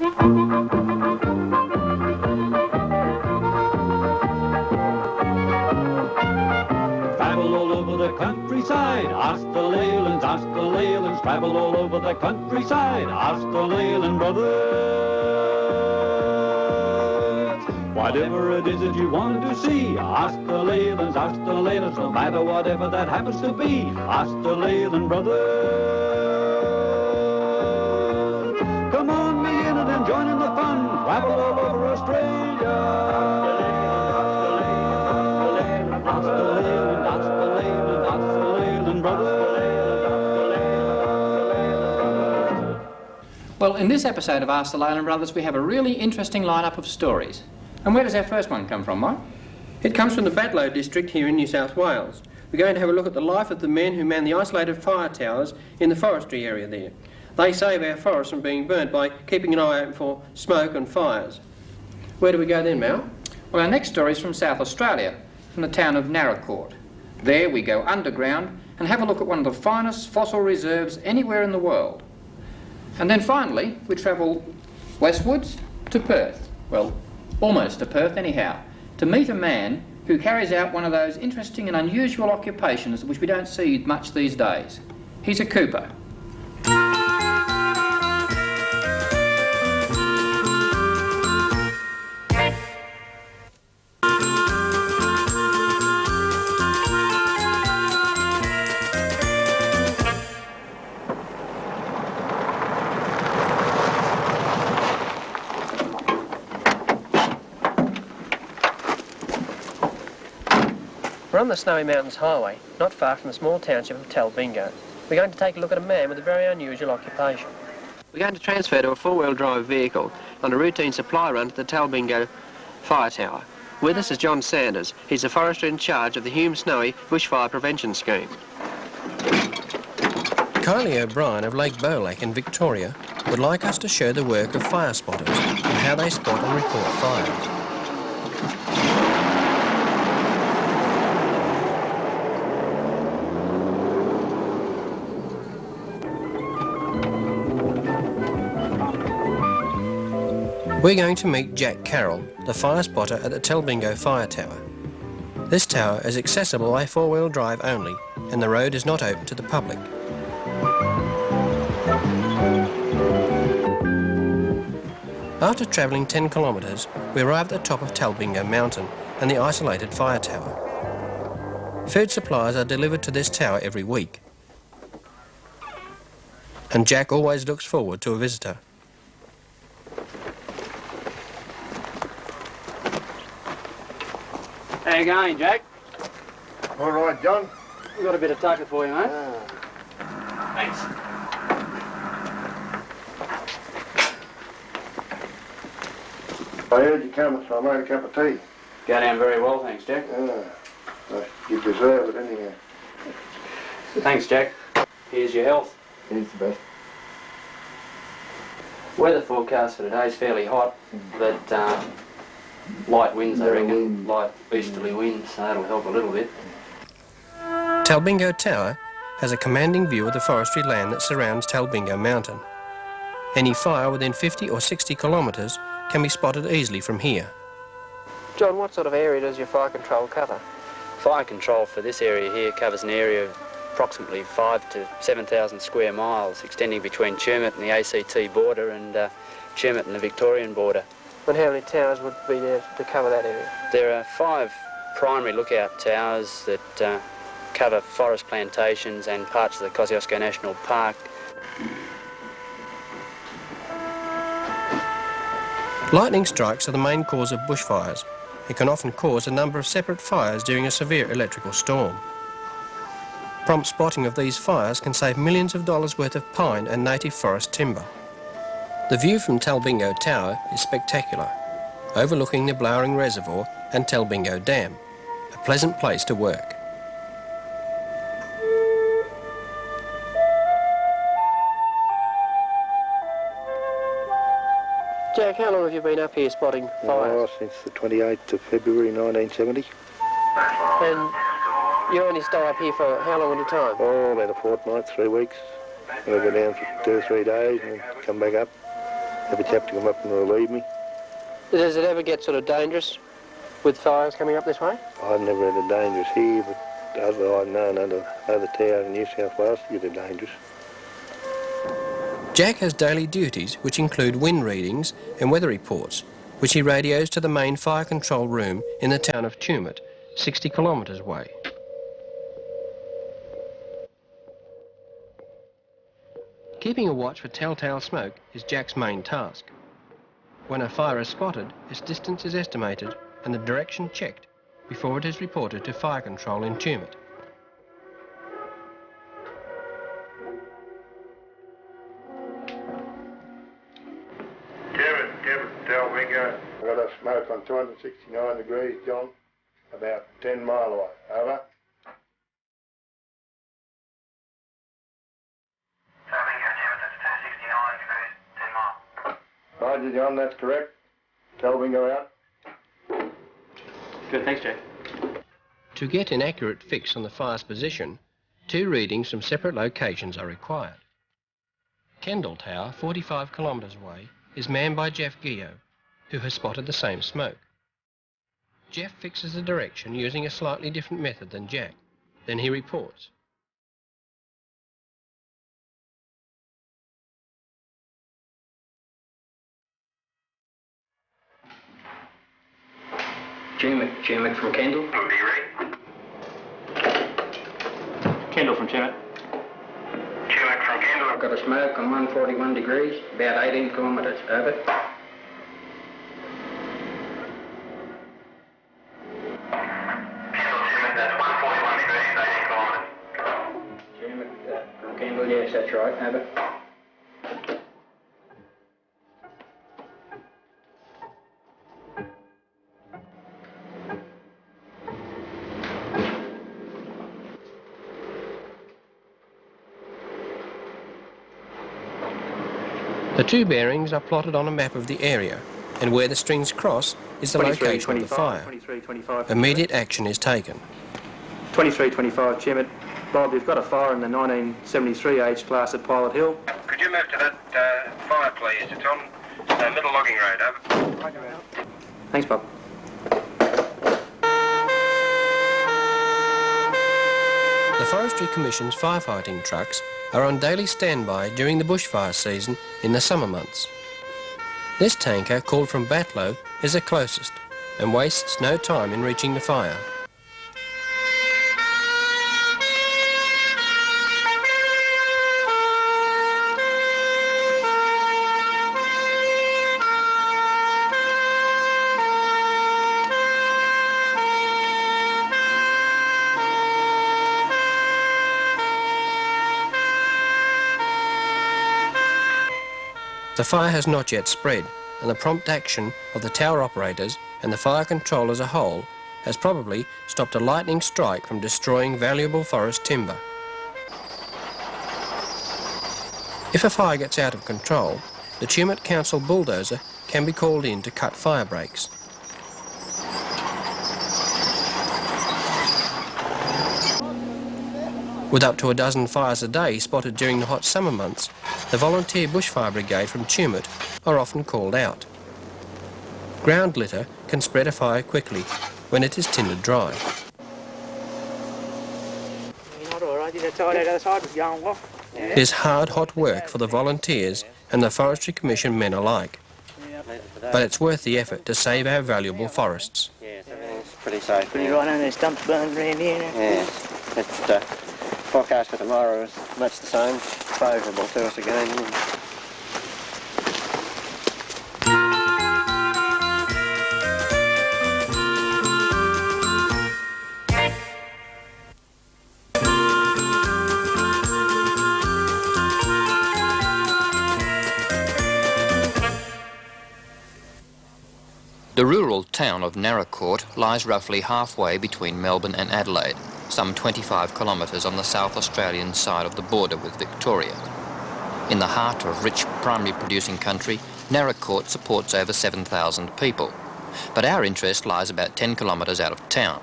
Travel all over the countryside, ask the Leylands, ask the Leylands. Travel all over the countryside, ask the Leyland brothers. Whatever it is that you want to see, ask the Leylands, ask the Leylands. No matter whatever that happens to be, ask the Leyland brothers. Come on, be in it and join in the fun. Travel all over Australia. Ask the Leyland, ask the Leyland, ask the Leyland brothers. Well, in this episode of Ask the Leyland Brothers, we have a really interesting lineup of stories. And where does our first one come from, Mike? It comes from the Badlow district here in New South Wales. We're going to have a look at the life of the men who man the isolated fire towers in the forestry area there. They save our forests from being burnt by keeping an eye out for smoke and fires. Where do we go then, Mal? Well, our next story is from South Australia, from the town of Naracoorte. There we go underground and have a look at one of the finest fossil reserves anywhere in the world. And then finally, we travel westwards to Perth. Well, almost to Perth anyhow, to meet a man who carries out one of those interesting and unusual occupations which we don't see much these days. He's a cooper. We're on the Snowy Mountains Highway, not far from the small township of Talbingo. We're going to take a look at a man with a very unusual occupation. We're going to transfer to a four-wheel drive vehicle on a routine supply run to the Talbingo Fire Tower. With us is John Sanders. He's the forester in charge of the Hume Snowy Bushfire Prevention Scheme. Kylie O'Brien of Lake Bolac in Victoria would like us to show the work of fire spotters and how they spot and report fires. We're going to meet Jack Carroll, the fire spotter at the Talbingo Fire Tower. This tower is accessible by four-wheel drive only, and the road is not open to the public. After travelling 10 kilometres, we arrived at the top of Talbingo Mountain and the isolated fire tower. Food supplies are delivered to this tower every week, and Jack always looks forward to a visitor. How you going, Jack? All right, John. We've got a bit of tucker for you, mate. Thanks. I heard you coming, so I made a cup of tea. Go down very well, thanks, Jack. You deserve it anyhow. Thanks, Jack. Here's your health. He's the best. Weather forecast for today is fairly hot, but light winds, I reckon. Light easterly winds, so that'll help a little bit. Talbingo Tower has a commanding view of the forestry land that surrounds Talbingo Mountain. Any fire within 50 or 60 kilometres can be spotted easily from here. John, what sort of area does your fire control cover? Fire control for this area here covers an area of approximately 5,000 to 7,000 square miles, extending between Chermit and the ACT border and Chermit and the Victorian border. And how many towers would be there to cover that area? There are 5 primary lookout towers that cover forest plantations and parts of the Kosciuszko National Park. Lightning strikes are the main cause of bushfires. It can often cause a number of separate fires during a severe electrical storm. Prompt spotting of these fires can save millions of dollars worth of pine and native forest timber. The view from Talbingo Tower is spectacular, overlooking the Blowering Reservoir and Talbingo Dam, a pleasant place to work. Jack, how long have you been up here spotting fires? Oh, since the 28th of February 1970. And you only stay up here for how long at a time? Oh, about a fortnight, 3 weeks. I'll go down for 2 or 3 days and then come back up. Have a chap to come up and relieve me. Does it ever get sort of dangerous with fires coming up this way? I've never had a dangerous here, but I've known other towns in New South Wales to get a dangerous. Jack has daily duties which include wind readings and weather reports, which he radios to the main fire control room in the town of Tumut, 60 kilometres away. Keeping a watch for telltale smoke is Jack's main task. When a fire is spotted, its distance is estimated and the direction checked before it is reported to fire control in Tumut. I've got a smoke on 269 degrees, John, about 10 mile away. Over. Roger, John, that's correct. Tell Wingo out. Good, thanks, Jack. To get an accurate fix on the fire's position, 2 readings from separate locations are required. Kendall Tower, 45 kilometres away, is manned by Jeff Gio, who has spotted the same smoke. Jeff fixes the direction using a slightly different method than Jack. Then he reports. Tumut from Kendall. Kendall from Tumut. Tumut from Kendall. I've got a smoke on 141 degrees, about 18 kilometres. Over. From Kendall, yes, that's right. Over. The 2 bearings are plotted on a map of the area, and where the strings cross is the location of the fire. 2325. Immediate action is taken. 2325, Tumut. Bob, you've got a fire in the 1973 H class at Pilot Hill. Could you move to that fire, please? It's on Middle Logging Road, over. Thanks, Bob. The Forestry Commission's firefighting trucks are on daily standby during the bushfire season in the summer months. This tanker, called from Batlow, is the closest and wastes no time in reaching the fire. The fire has not yet spread, and the prompt action of the tower operators and the fire control as a whole has probably stopped a lightning strike from destroying valuable forest timber. If a fire gets out of control, the Tumut Council bulldozer can be called in to cut fire breaks. With up to a dozen fires a day spotted during the hot summer months, the volunteer bushfire brigade from Tumut are often called out. Ground litter can spread a fire quickly when it is tindered dry. It is hard, hot work for the volunteers and the Forestry Commission men alike, but it's worth the effort to save our valuable forests. Yeah, everything's pretty safe. Pretty right on, there's stumps burned around here. Yeah, it's forecast for tomorrow is much the same, favourable to us again. The rural town of Naracoorte lies roughly halfway between Melbourne and Adelaide, some 25 kilometres on the South Australian side of the border with Victoria. In the heart of rich primary producing country, Naracoorte supports over 7,000 people. But our interest lies about 10 kilometres out of town.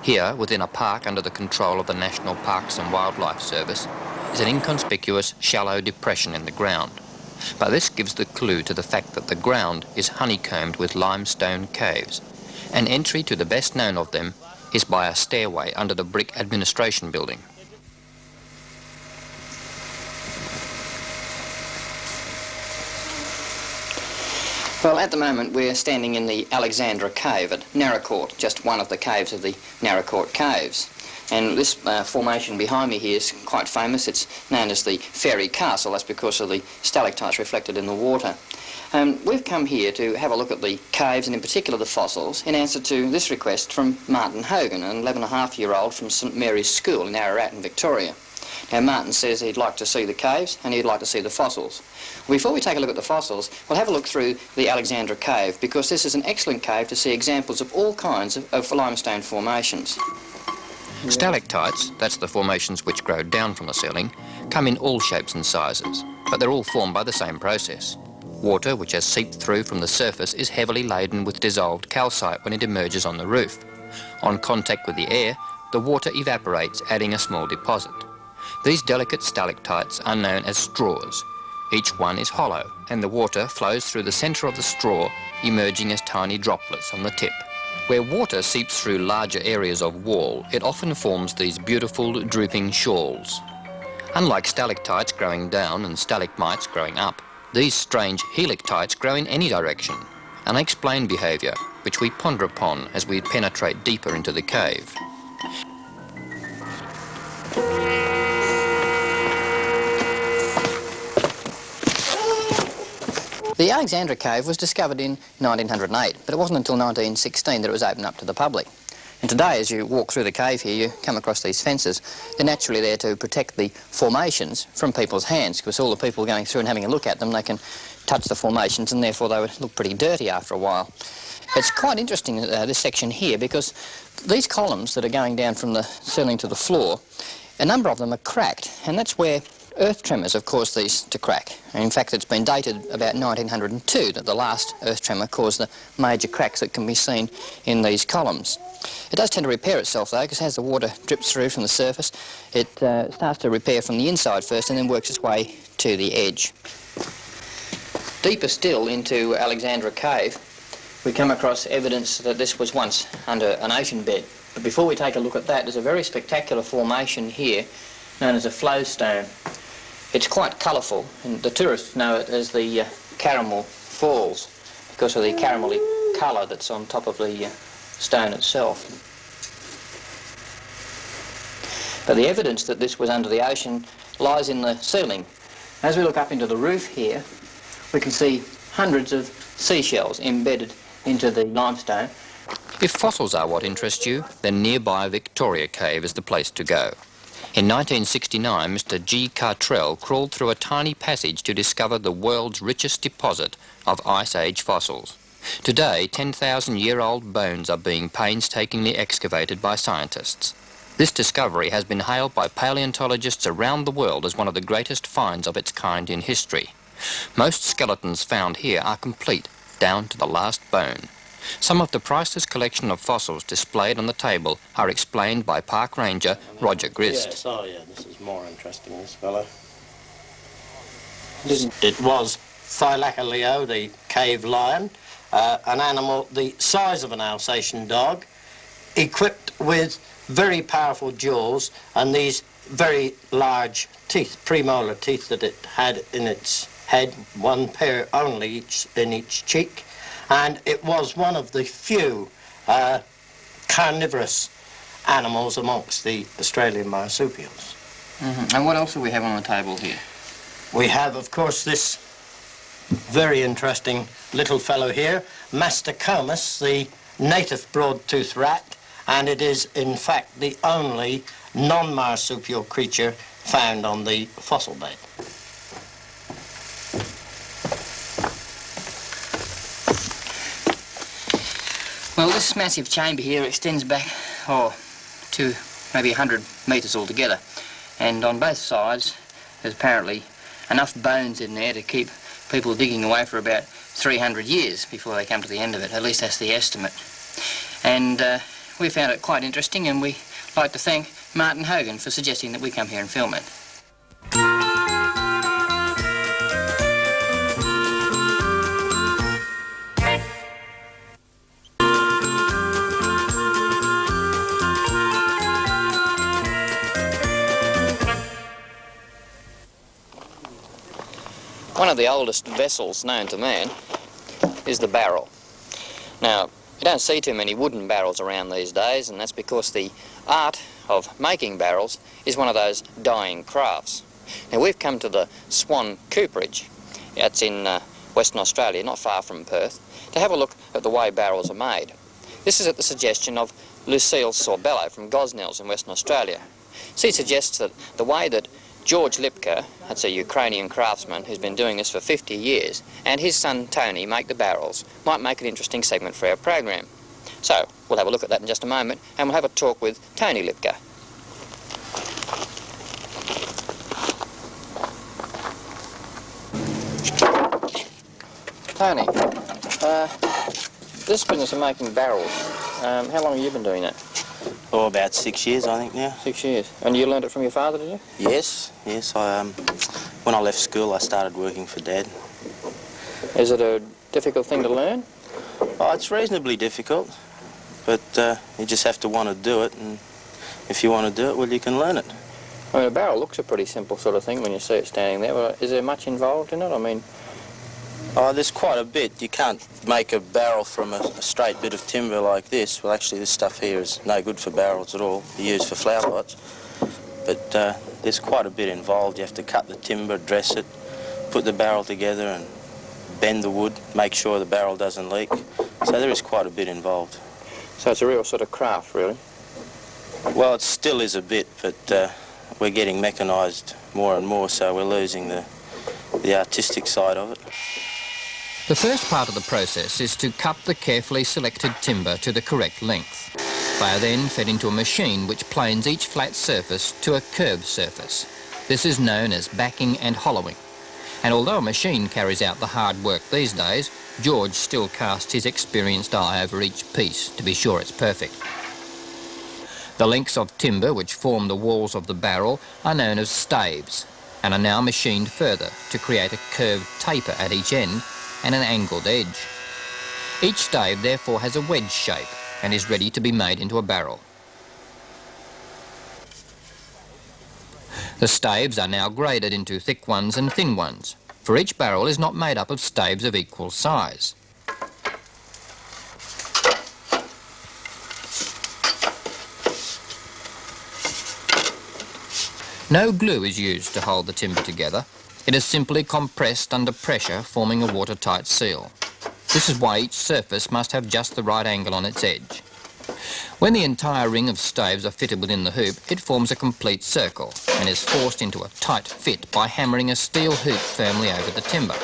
Here, within a park under the control of the National Parks and Wildlife Service, is an inconspicuous, shallow depression in the ground. But this gives the clue to the fact that the ground is honeycombed with limestone caves. An entry to the best known of them is by a stairway under the brick administration building. Well, at the moment we're standing in the Alexandra Cave at Naracoorte, just one of the caves of the Naracoorte Caves. And this formation behind me here is quite famous. It's known as the Fairy Castle. That's because of the stalactites reflected in the water. We've come here to have a look at the caves and in particular the fossils in answer to this request from Martin Hogan, an 11-and-a-half-year-old from St Mary's School in Ararat in Victoria. Now Martin says he'd like to see the caves and he'd like to see the fossils. Before we take a look at the fossils, we'll have a look through the Alexandra Cave because this is an excellent cave to see examples of all kinds of limestone formations. Stalactites, that's the formations which grow down from the ceiling, come in all shapes and sizes, but they're all formed by the same process. Water, which has seeped through from the surface, is heavily laden with dissolved calcite when it emerges on the roof. On contact with the air, the water evaporates, adding a small deposit. These delicate stalactites are known as straws. Each one is hollow, and the water flows through the centre of the straw, emerging as tiny droplets on the tip. Where water seeps through larger areas of wall, it often forms these beautiful drooping shawls. Unlike stalactites growing down and stalagmites growing up, these strange helictites grow in any direction, an unexplained behaviour which we ponder upon as we penetrate deeper into the cave. The Alexandra Cave was discovered in 1908, but it wasn't until 1916 that it was opened up to the public. And today, as you walk through the cave here, you come across these fences. They're naturally there to protect the formations from people's hands, because all the people going through and having a look at them, they can touch the formations, and therefore they would look pretty dirty after a while. It's quite interesting, this section here, because these columns that are going down from the ceiling to the floor, a number of them are cracked, and that's where earth tremors have caused these to crack. And in fact, it's been dated about 1902 that the last earth tremor caused the major cracks that can be seen in these columns. It does tend to repair itself though, because as the water drips through from the surface, it starts to repair from the inside first and then works its way to the edge. Deeper still into Alexandra Cave, we come across evidence that this was once under an ocean bed. But before we take a look at that, there's a very spectacular formation here known as a flowstone. It's quite colourful, and the tourists know it as the Caramel Falls because of the caramelly colour that's on top of the stone itself. But the evidence that this was under the ocean lies in the ceiling. As we look up into the roof here, we can see hundreds of seashells embedded into the limestone. If fossils are what interest you, then nearby Victoria Cave is the place to go. In 1969, Mr. G. Cartrell crawled through a tiny passage to discover the world's richest deposit of Ice Age fossils. Today, 10,000-year-old bones are being painstakingly excavated by scientists. This discovery has been hailed by paleontologists around the world as one of the greatest finds of its kind in history. Most skeletons found here are complete, down to the last bone. Some of the priceless collection of fossils displayed on the table are explained by Park Ranger Roger Grist. Yes, oh yeah, this is more interesting, this fellow. It was Thylaccoleo, the cave lion, an animal the size of an Alsatian dog, equipped with very powerful jaws and these very large teeth, premolar teeth that it had in its head, one pair only in each cheek. And it was one of the few carnivorous animals amongst the Australian marsupials. Mm-hmm. And what else do we have on the table here? We have, of course, this very interesting little fellow here, Mastocomus, the native broad-toothed rat, and it is, in fact, the only non-marsupial creature found on the fossil bed. Well, this massive chamber here extends back, to maybe 100 metres altogether. And on both sides, there's apparently enough bones in there to keep people digging away for about 300 years before they come to the end of it. At least that's the estimate. And we found it quite interesting, and we'd like to thank Martin Hogan for suggesting that we come here and film it. of the oldest vessels known to man is the barrel. Now, you don't see too many wooden barrels around these days, and that's because the art of making barrels is one of those dying crafts. Now, we've come to the Swan Cooperage. That's in Western Australia, not far from Perth, to have a look at the way barrels are made. This is at the suggestion of Lucille Sorbello from Gosnells in Western Australia. She suggests that the way that George Lipka, that's a Ukrainian craftsman who's been doing this for 50 years, and his son Tony make the barrels might make an interesting segment for our program. So, we'll have a look at that in just a moment, and we'll have a talk with Tony Lipka. Tony, this business of making barrels, how long have you been doing that? Oh, about 6 years, I think, now. 6 years. And you learned it from your father, did you? Yes. When I left school, I started working for Dad. Is it a difficult thing to learn? Oh, it's reasonably difficult, but you just have to want to do it, and if you want to do it, well, you can learn it. I mean, a barrel looks a pretty simple sort of thing when you see it standing there, but is there much involved in it? I mean... Oh, there's quite a bit. You can't make a barrel from a straight bit of timber like this. Well, actually, this stuff here is no good for barrels at all. You use for flower pots. But there's quite a bit involved. You have to cut the timber, dress it, put the barrel together and bend the wood, make sure the barrel doesn't leak. So there is quite a bit involved. So it's a real sort of craft, really? Well, it still is a bit, but we're getting mechanised more and more, so we're losing the artistic side of it. The first part of the process is to cut the carefully selected timber to the correct length. They are then fed into a machine which planes each flat surface to a curved surface. This is known as backing and hollowing. And although a machine carries out the hard work these days, George still casts his experienced eye over each piece to be sure it's perfect. The lengths of timber which form the walls of the barrel are known as staves and are now machined further to create a curved taper at each end and an angled edge. Each stave therefore has a wedge shape and is ready to be made into a barrel. The staves are now graded into thick ones and thin ones, for each barrel is not made up of staves of equal size. No glue is used to hold the timber together. It is simply compressed under pressure, forming a watertight seal. This is why each surface must have just the right angle on its edge. When the entire ring of staves are fitted within the hoop, it forms a complete circle and is forced into a tight fit by hammering a steel hoop firmly over the timber.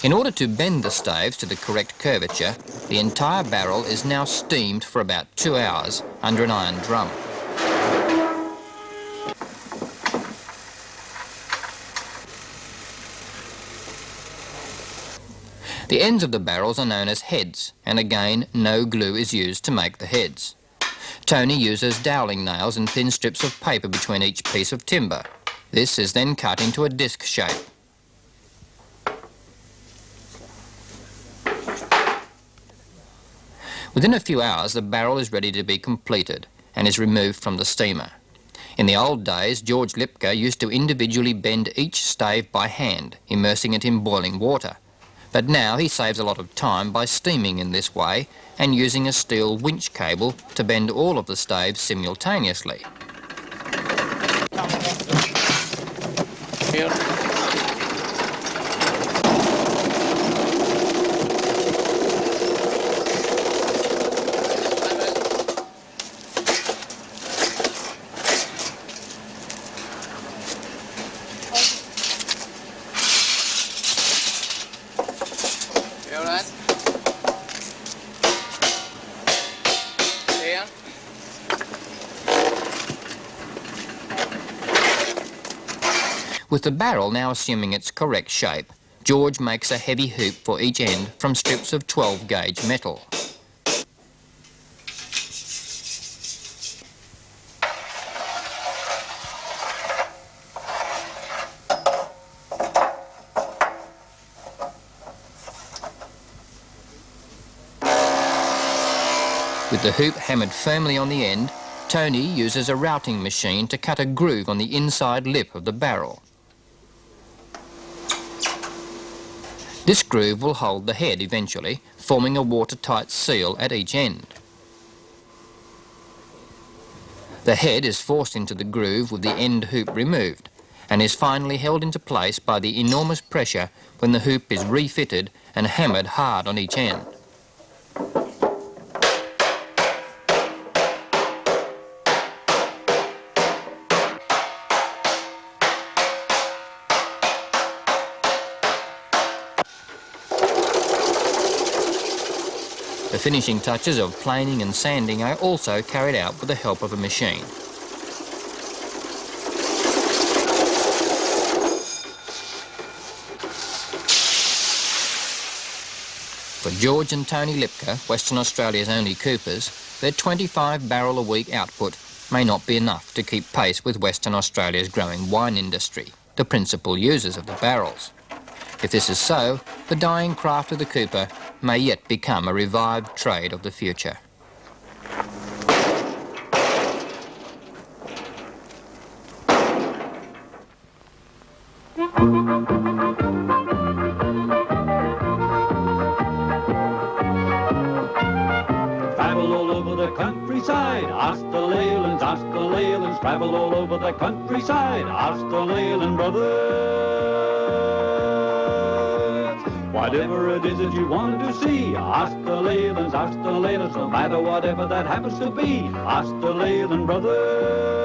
In order to bend the staves to the correct curvature, the entire barrel is now steamed for about 2 hours under an iron drum. The ends of the barrels are known as heads, and again, no glue is used to make the heads. Tony uses doweling nails and thin strips of paper between each piece of timber. This is then cut into a disc shape. Within a few hours, the barrel is ready to be completed and is removed from the steamer. In the old days, George Lipka used to individually bend each stave by hand, immersing it in boiling water. But now he saves a lot of time by steaming in this way and using a steel winch cable to bend all of the staves simultaneously. Here. With the barrel now assuming its correct shape, George makes a heavy hoop for each end from strips of 12-gauge metal. With the hoop hammered firmly on the end, Tony uses a routing machine to cut a groove on the inside lip of the barrel. This groove will hold the head eventually, forming a watertight seal at each end. The head is forced into the groove with the end hoop removed and is finally held into place by the enormous pressure when the hoop is refitted and hammered hard on each end. The finishing touches of planing and sanding are also carried out with the help of a machine. For George and Tony Lipka, Western Australia's only coopers, their 25 barrel a week output may not be enough to keep pace with Western Australia's growing wine industry, the principal users of the barrels. If this is so, the dying craft of the cooper may yet become a revived trade of the future. Travel all over the countryside, ask the Leylands, travel all over the countryside, ask the Leyland brothers. Whatever it is that you want to see, ask the Leylands, no matter whatever that happens to be, ask the Leyland brothers.